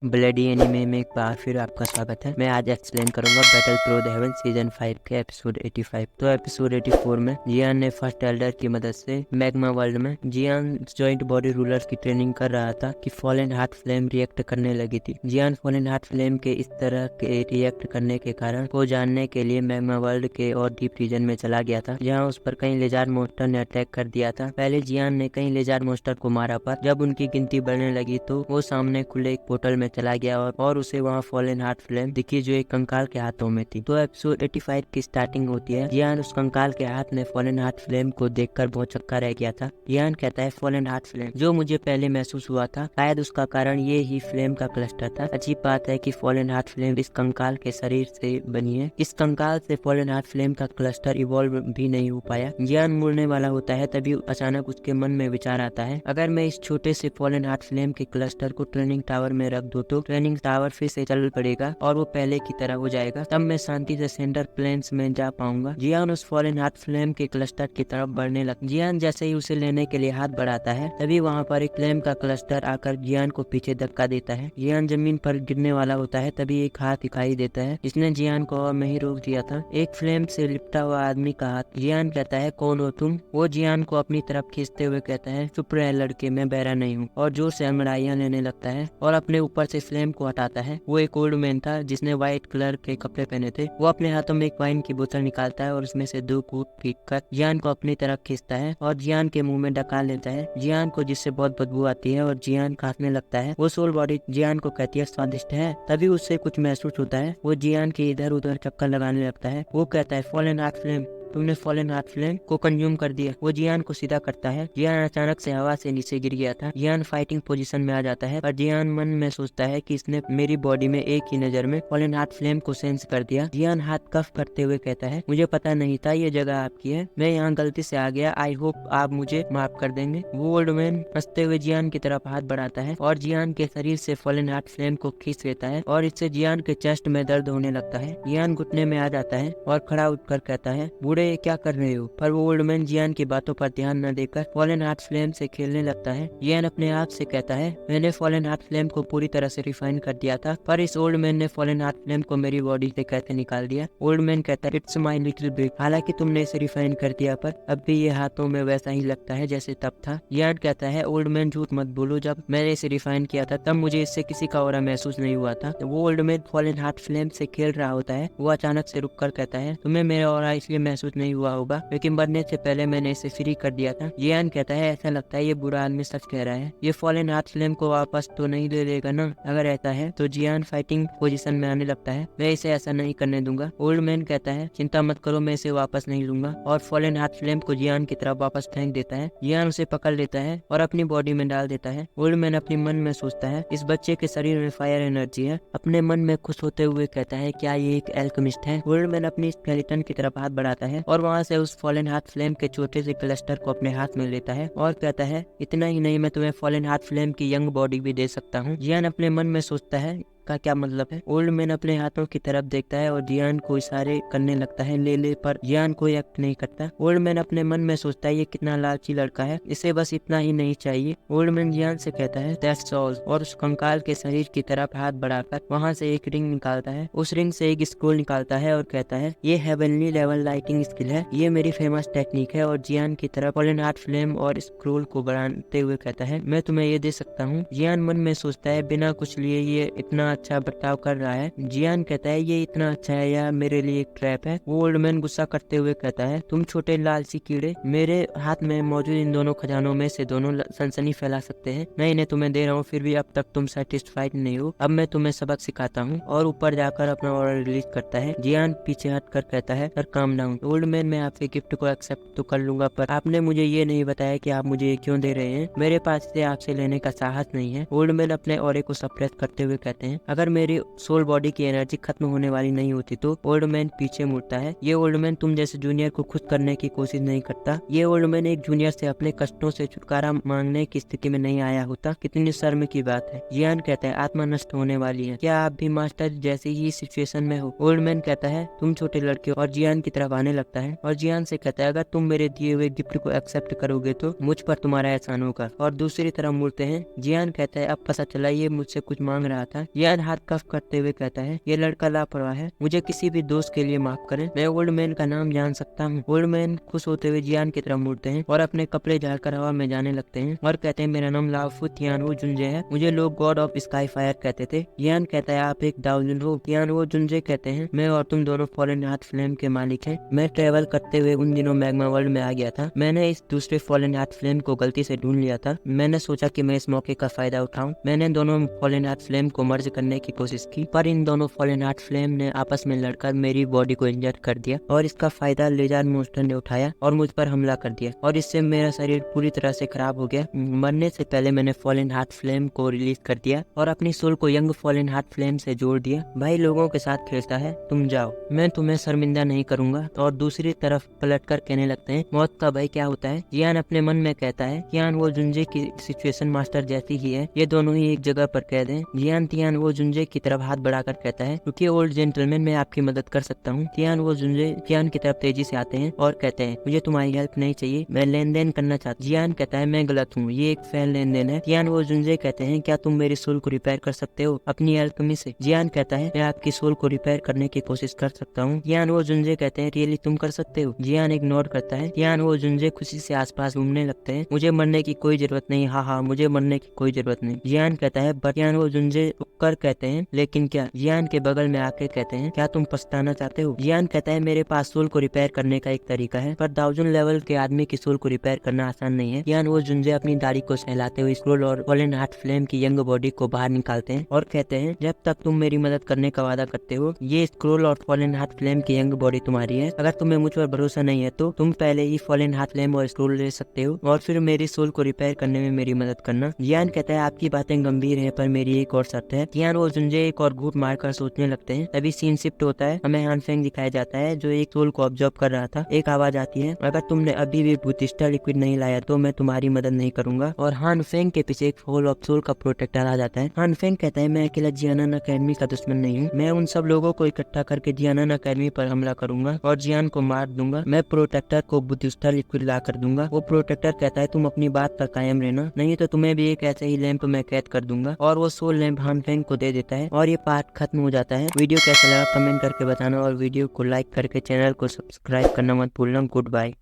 Bloody anime में एक बार फिर आपका स्वागत है। मैं आज एक्सप्लेन करूंगा battle through the haven season 5 के एपिसोड 85। तो एपिसोड 84 में जियान ने फर्स्ट एल्डर की मदद से मैग्मा वर्ल्ड में जियान जॉइंट बॉडी रूलर्स की ट्रेनिंग कर रहा था कि फॉलन हार्ट फ्लेम रिएक्ट करने लगी थी। जियान फॉलन हार्ट फ्लेम के इस तरह के रिएक्ट करने के कारण को जानने के लिए मैग्मा वर्ल्ड के और डीप रीजन में चला गया था, जहाँ उस पर कई लेजार मोस्टर ने अटैक कर दिया था। पहले जियान ने कई लेजार मोस्टर को मारा, पर जब उनकी गिनती बढ़ने लगी तो वो सामने खुले एक पोर्टल में चला गया और उसे वहाँ फॉलन हार्ट फ्लेम दिखी जो एक कंकाल के हाथों में थी। तो एपिसोड 85 की स्टार्टिंग होती है। जियान उस कंकाल के हाथ में फॉलन हार्ट फ्लेम को देखकर बहुत चक्का रह गया था। जियान कहता है, फॉलन हार्ट फ्लेम जो मुझे पहले महसूस हुआ था, शायद उसका कारण ये ही फ्लेम का क्लस्टर था। अजीब बात है कि फॉलन हार्ट फ्लेम इस कंकाल के शरीर से बनी है। इस कंकाल से फॉलन हार्ट फ्लेम का क्लस्टर इवॉल्व भी नहीं हो पाया। जियान मुड़ने वाला होता है, तभी अचानक उसके मन में विचार आता है, अगर मैं इस छोटे से फॉलन हार्ट फ्लेम के क्लस्टर को ट्रेनिंग टावर में रख दूं तो ट्रेनिंग टावर फिर से चल पड़ेगा और वो पहले की तरह हो जाएगा। तब मैं शांति से सेंटर प्लेन्स में जा पाऊंगा। जियान उस फॉलन हार्ट फ्लेम के क्लस्टर की तरफ बढ़ने लगा। जियान जैसे ही उसे लेने के लिए हाथ बढ़ाता है, तभी वहाँ पर एक फ्लेम का क्लस्टर आकर जियान को पीछे धक्का देता है। जियान जमीन पर गिरने वाला होता है, तभी एक हाथ दिखाई देता है जिसने जियान को और नहीं रोक दिया था। एक फ्लेम से लिपटा हुआ आदमी का हाथ। जियान कहता है, कौन हो तुम? वो जियान को अपनी तरफ खींचते हुए कहता है, चुप रहे लड़के, मैं बहरा नहीं हूँ, और जोर से अंगड़ाइयां लेने लगता है और अपने ऊपर से फ्लेम को हटाता है। वो एक ओल्ड मैन था जिसने व्हाइट कलर के कपड़े पहने थे। वो अपने हाथों में एक वाइन की बोतल निकालता है और उसमें से 2 घूंट पीकर जियान को अपनी तरफ खींचता है और जियान के मुंह में डका लेता है। जियान को जिससे बहुत बदबू आती है और जियान खांसने लगता है। वो सोल बॉडी जियान को कहती है, स्वादिष्ट है। तभी उससे कुछ महसूस होता है। वो जियान के इधर उधर चक्कर लगाने लगता है। वो कहता है, फॉलन हार्ट फ्लेम, तुमने फॉलन हार्ट फ्लेम को कंज्यूम कर दिया। वो जियान को सीधा करता है। जियान अचानक से हवा से नीचे गिर गया था। जियान फाइटिंग पोजीशन में आ जाता है, पर जियान मन में सोचता है कि इसने मेरी बॉडी में एक ही नजर में फॉलन हार्ट फ्लेम को सेंस कर दिया। जियान हाथ कफ करते हुए कहता है, मुझे पता नहीं था ये जगह आपकी है, मैं यहाँ गलती से आ गया, आई होप आप मुझे माफ कर देंगे। वो ओल्ड मैन हंसते हुए जियान की तरफ हाथ बढ़ाता है और जियान के शरीर से फॉलन हार्ट फ्लेम को खींच लेता है और इससे जियान के चेस्ट में दर्द होने लगता है। जियान घुटने में आ जाता है और खड़ा उठकर कहता है, बूढ़े क्या कर रहे हो? पर वो ओल्ड मैन जियान की बातों पर ध्यान न देकर फॉलन हार्ट फ्लेम से खेलने लगता है। जियान अपने आप से कहता है, मैंने फॉलन हार्ट फ्लेम को पूरी तरह से रिफाइन कर दिया था, पर इस ओल्ड मैन ने फॉलन हार्ट फ्लेम को मेरी बॉडी से कैसे निकाल दिया? ओल्ड मैन कहता है, इट्स माई लिटिल ब्रेक, हालांकि तुमने इसे रिफाइन कर दिया, पर अब भी ये हाथों में वैसा ही लगता है जैसे तब था। जियान कहता है, ओल्ड मैन झूठ मत बोलो, जब मैंने इसे रिफाइन किया था तब मुझे इससे किसी का ऑरा महसूस नहीं हुआ था। वो old man fallen heart flame से खेल रहा होता है। वो अचानक से रुक कर कहता है, तुम्हें मेरा ऑरा इसलिए महसूस नहीं हुआ होगा लेकिन मरने से पहले मैंने इसे फ्री कर दिया था। जियान कहता है, ऐसा लगता है ये बुरा आदमी सच कह रहा है, ये फॉलन हार्ट फ्लेम को वापस तो नहीं ले लेगा ना? अगर ऐसा है तो जियान फाइटिंग पोजीशन में आने लगता है। मैं इसे ऐसा नहीं करने दूंगा। ओल्ड मैन कहता है, चिंता मत करो, मैं इसे वापस नहीं लूंगा, और फॉलन हार्ट फ्लेम को जियान की तरफ वापस फेंक देता है। जियान उसे पकड़ लेता है और अपनी बॉडी में डाल देता है। ओल्ड मैन अपने मन में सोचता है, इस बच्चे के शरीर में फायर एनर्जी है। अपने मन में खुश होते हुए कहता है, क्या ये एक एल्केमिस्ट है? ओल्ड मैन अपनी स्केलेटन की तरफ हाथ बढ़ाता है और वहाँ से उस फॉलन हार्ट फ्लेम के छोटे से क्लस्टर को अपने हाथ में लेता है और कहता है, इतना ही नहीं, मैं तुम्हें फॉलन हार्ट फ्लेम की यंग बॉडी भी दे सकता हूँ। जियान अपने मन में सोचता है, का क्या मतलब है? ओल्ड मैन अपने हाथों की तरफ देखता है और जियान को इशारे करने लगता है, ले ले, पर जियान कोई एक्ट नहीं करता। ओल्ड मैन अपने मन में सोचता है, ये कितना लालची लड़का है, इसे बस इतना ही नहीं चाहिए। ओल्ड मैन जियान से कहता है, दैट्स ऑल, और उस कंकाल के शरीर की तरफ हाथ बढ़ाकर वहाँ से एक रिंग निकालता है। उस रिंग से एक स्क्रोल निकालता है और कहता है, ये हेवनली लेवल लाइटिंग स्किल है, ये मेरी फेमस टेक्निक है। और जियान की तरफ फॉलन हार्ट फ्लेम और स्क्रोल को बढ़ाते हुए कहता है, मैं तुम्हें ये दे सकता हूँ। जियान मन में सोचता है, बिना कुछ लिए ये इतना अच्छा बर्ताव कर रहा है। जियान कहता है, ये इतना अच्छा है या मेरे लिए एक ट्रैप है? वो ओल्ड मैन गुस्सा करते हुए कहता है, तुम छोटे लालची कीड़े, मेरे हाथ में मौजूद इन दोनों खजानों में से दोनों सनसनी फैला सकते हैं। मैं इन्हें तुम्हें दे रहा हूँ, फिर भी अब तक तुम सेटिस्फाइड नहीं हो। अब मैं तुम्हें सबक सिखाता हूँ, और ऊपर जाकर अपना ऑर्डर रिलीज करता है। जियान पीछे हट कर कहता है, sir calm down. Old man, मैं आपके गिफ्ट को एक्सेप्ट तो कर लूंगा, पर आपने मुझे ये नहीं बताया कि आप मुझे क्यों दे रहे हैं। मेरे पास इसे आपसे लेने का साहस नहीं है। ओल्ड मैन अपने ऑरे को सप्रेस करते हुए कहते हैं, अगर मेरी सोल बॉडी की एनर्जी खत्म होने वाली नहीं होती तो ओल्ड मैन पीछे मुड़ता है। ये ओल्ड मैन तुम जैसे जूनियर को खुश करने की कोशिश नहीं करता। ये ओल्ड मैन एक जूनियर से अपने कष्टों से छुटकारा मांगने की स्थिति में नहीं आया होता। कितनी शर्म की बात है। जियान कहता है आत्मा नष्ट होने वाली है, क्या आप भी मास्टर जैसी ही सिचुएशन में हो। ओल्ड मैन कहता है तुम छोटे लड़के हो और जियान की तरफ आने लगता है और जियान से कहता है अगर तुम मेरे दिए हुए गिफ्ट को एक्सेप्ट करोगे तो मुझ पर तुम्हारा एहसान होगा। और दूसरी तरफ मुड़ते हैं। जियान कहता है अब पता चला ये मुझसे कुछ मांग रहा था। जियान हाथ कफ करते हुए कहता है ये लड़का लापरवाह है, मुझे किसी भी दोस्त के लिए माफ करें, मैं ओल्ड मैन का नाम जान सकता हूँ। ओल्ड मैन खुश होते हुए जियान की तरफ मुड़ते हैं और अपने कपड़े झाड़कर हवा में जाने लगते हैं और कहते हैं मेरा नाम लाओफू तियानवो जुंजे है, मुझे लोग गॉड ऑफ स्काई फायर कहते थे। जियान कहता है आप एक दाओजुन हो। तियानवो जुंजे कहते हैं मैं और तुम दोनों फॉलन हार्ट फ्लेम के मालिक हैं। मैं ट्रेवल करते हुए उन दिनों मैग्मा वर्ल्ड में आ गया था। मैंने इस दूसरे फॉलन हार्ट फ्लेम को गलती से ढूंढ लिया था। मैंने सोचा कि मैं इस मौके का फायदा उठाऊं। मैंने दोनों फॉलन हार्ट फ्लेम को मर्ज करने की कोशिश की, पर इन दोनों फॉलन हार्ट फ्लेम ने आपस में लड़कर मेरी बॉडी को इंजर कर दिया और इसका फायदा लेजर मोस्टर ने उठाया और मुझ पर हमला कर दिया और इससे मेरा शरीर पूरी तरह से खराब हो गया। मरने से पहले मैंने फॉलन हार्ट फ्लेम को रिलीज कर दिया और अपनी सोल को यंग फॉलन हार्ट फ्लेम से जोड़ दिया। भाई लोगों के साथ खेलता है, तुम जाओ, मैं तुम्हें शर्मिंदा नहीं करूंगा। और दूसरी तरफ पलटकर कहने लगते हैं मौत का भय क्या होता है। जियान अपने मन में कहता है जियान वो जुंजे की सिचुएशन मास्टर जैसी ही है, ये दोनों ही एक जगह पर कैद हैं। जियान तियान वो जुंजे की तरफ हाथ बढ़ाकर कहता है क्योंकि ओल्ड जेंटलमैन मैं आपकी मदद कर सकता हूँ। तियान वो जुंजे जियान की तरफ तेजी से आते हैं और कहते हैं मुझे तुम्हारी हेल्प नहीं चाहिए, मैं लेन देन करना चाहता। जियान कहता है मैं गलत हूँ, ये एक फेयर लेन देन है। तियान वो जुंजे कहते हैं क्या तुम मेरी सोल को रिपेयर कर सकते हो अपनी एल्केमी से। जियान कहता है मैं आपकी सोल को रिपेयर करने की कोशिश कर सकता हूँ। तियान वो जुंजे कहते हैं रियली तुम कर सकते हो। जियान इग्नोर करता है। तियान वो जुंजे खुशी से आसपास घूमने लगते हैं। मुझे मरने की कोई जरूरत नहीं, हाँ मुझे मरने की कोई जरूरत नहीं। जियान कहता है बट तियान वो जुंजे कर कहते हैं लेकिन क्या। जियान के बगल में आके कहते हैं क्या तुम पछताना चाहते हो। जियान कहता है मेरे पास सोल को रिपेयर करने का एक तरीका है, पर 1000 लेवल के आदमी की सोल को रिपेयर करना आसान नहीं है। जियान वो जुंजे अपनी दाढ़ी को सहलाते हुए स्क्रोल और फॉलन हार्ट फ्लेम की यंग बॉडी को बाहर निकालते हैं और कहते हैं जब तक तुम मेरी मदद करने का वादा करते हो ये स्क्रोल और फॉलन हार्ट फ्लेम की यंग बॉडी तुम्हारी है। अगर तुम्हें मुझ पर भरोसा नहीं है तो तुम पहले ही फॉलन हार्ट फ्लेम और स्क्रोल ले सकते हो और फिर मेरी सोल को रिपेयर करने में मेरी मदद करना। जियान कहता है आपकी बातें गंभीर है पर मेरी एक और शर्त है। जियान वो जुंजे एक और घूट मारकर सोचने लगते हैं। तभी सीन शिफ्ट होता है। हमें हानफेंग दिखाया जाता है जो एक सोल को ऑब्जर्व कर रहा था। एक आवाज आती है अगर तुमने अभी भी बुद्धिस्टा लिक्विड नहीं लाया तो मैं तुम्हारी मदद नहीं करूंगा। और हानफेंग के पीछे एक होल ऑफ सोल का प्रोटेक्टर आ जाता है। हानफेंग कहता है मैं अकेला जियानन अकेडमी का दुश्मन नहीं हूँ, मैं उन सब लोगों को इकट्ठा करके जियानन अकेडमी पर हमला करूंगा और जियान को मार दूंगा। मैं प्रोटेक्टर को बुद्धिस्टा लिक्विड ला कर दूंगा। वो प्रोटेक्टर कहता है तुम अपनी बात पर कायम रहना, नहीं तो तुम्हें भी एक ऐसे ही लैंप में कैद कर दूंगा। और वो सोल लैंप हानफेंग को दे देता है और ये पार्ट खत्म हो जाता है। वीडियो कैसा लगा कमेंट करके बताना और वीडियो को लाइक करके चैनल को सब्सक्राइब करना मत भूलना। Good bye.